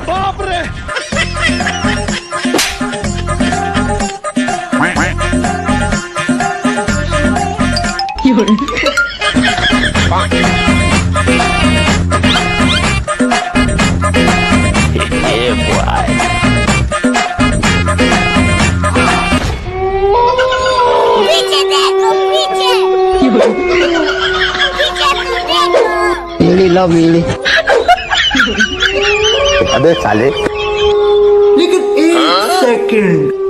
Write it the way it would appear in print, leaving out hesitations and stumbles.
बाप रे पीछे देखो पीछे पीछे तो देखो मिली लो मिली। अबे साले। लेकिन एक सेकंड